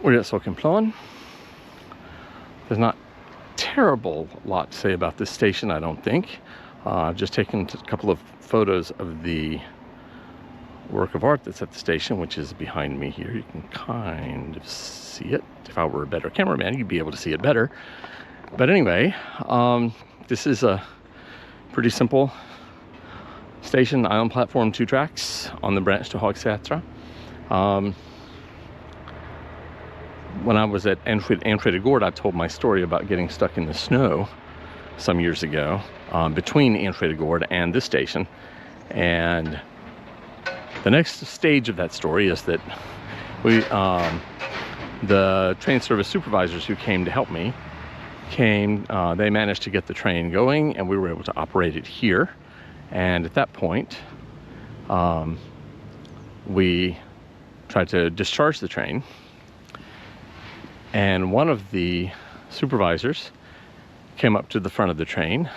We're at Sockenplan. There's not terrible lot to say about this station, I don't think. I've just taken a couple of photos of the work of art that's at the station, which is behind me here. You can kind of see it. If I were a better cameraman, you'd be able to see it better. But anyway, this is a pretty simple station, island platform, 2 tracks on the branch to Hagsätra. When I was at Enskede gård, I told my story about getting stuck in the snow some years ago between Enskede gård and this station. And the next stage of that story is that the train service supervisors who came to help me they managed to get the train going, and we were able to operate it here. And at that point, we tried to discharge the train. And one of the supervisors came up to the front of the train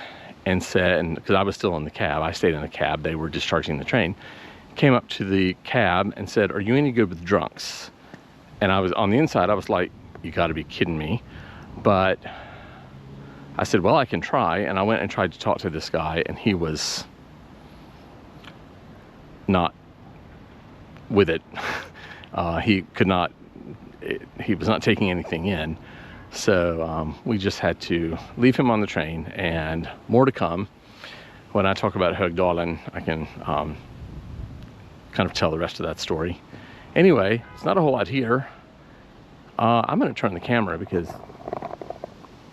and said, and because I was still in the cab, I stayed in the cab, they were discharging the train, came up to the cab and said, "Are you any good with drunks?" And I was on the inside, I was like, you gotta be kidding me. But I said, well, I can try. And I went and tried to talk to this guy, and he was not with it. He was not taking anything in. So we just had to leave him on the train, and more to come. When I talk about Högdalen, I can kind of tell the rest of that story. Anyway, it's not a whole lot here. I'm going to turn the camera because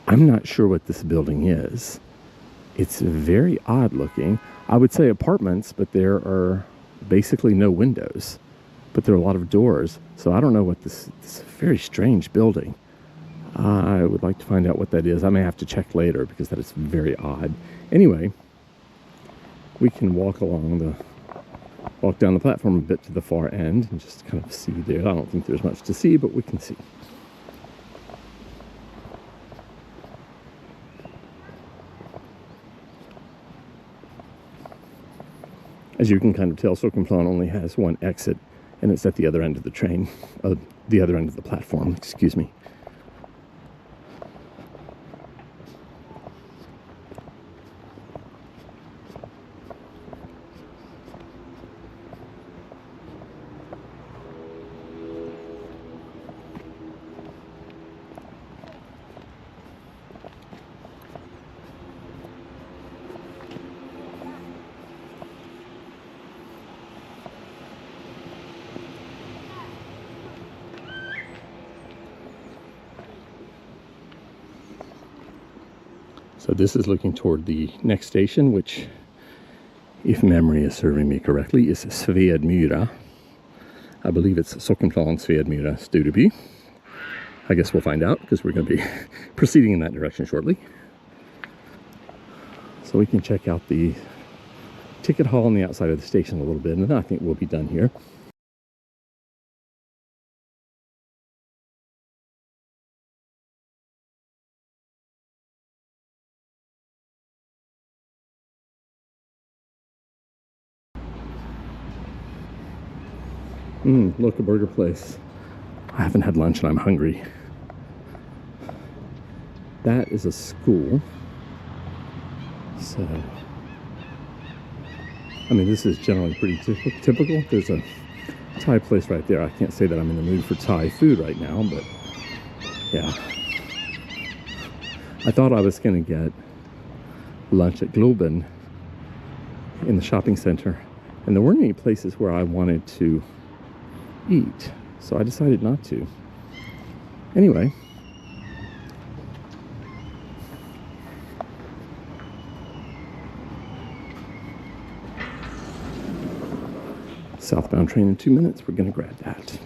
I'm not sure what this building is. It's very odd looking. I would say apartments, but there are basically no windows, but there are a lot of doors. So I don't know what this very strange building. I would like to find out what that is. I may have to check later because that is very odd. Anyway, we can walk down the platform a bit to the far end and just kind of see there. I don't think there's much to see, but we can see. As you can kind of tell, Sockenplan only has one exit, and it's at the other end of the train, the other end of the platform, excuse me. So this is looking toward the next station, which, if memory is serving me correctly, is Svedmyra. I believe it's Sockenplan Svedmyra Studeby. I guess we'll find out because we're going to be proceeding in that direction shortly. So we can check out the ticket hall on the outside of the station a little bit, and then I think we'll be done here. Look, a burger place. I haven't had lunch and I'm hungry. That is a school. So, I mean, this is generally pretty typical. There's a Thai place right there. I can't say that I'm in the mood for Thai food right now, but yeah. I thought I was going to get lunch at Globen in the shopping center, and there weren't any places where I wanted to eat, so I decided not to. Anyway, southbound train in 2 minutes. We're gonna grab that.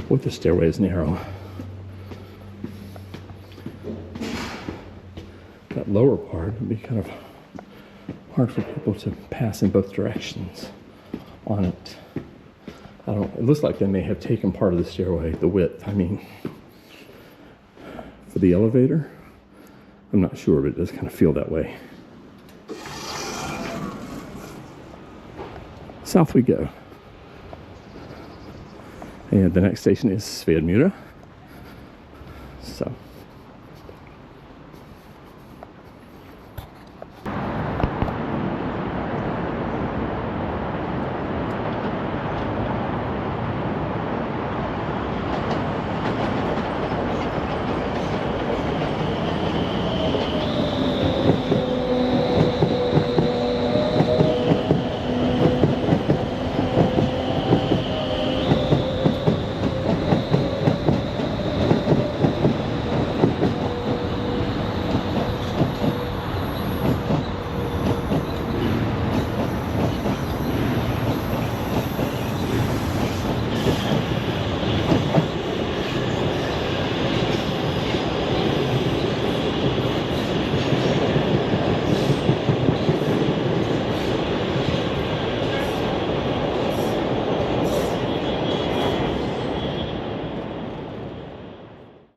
Boy, the stairway is narrow. That lower part would be kind of hard for people to pass in both directions on it. It looks like they may have taken part of the stairway, the width, I mean, for the elevator. I'm not sure, but it does kind of feel that way. south we go. And the next station is Svedmyra. So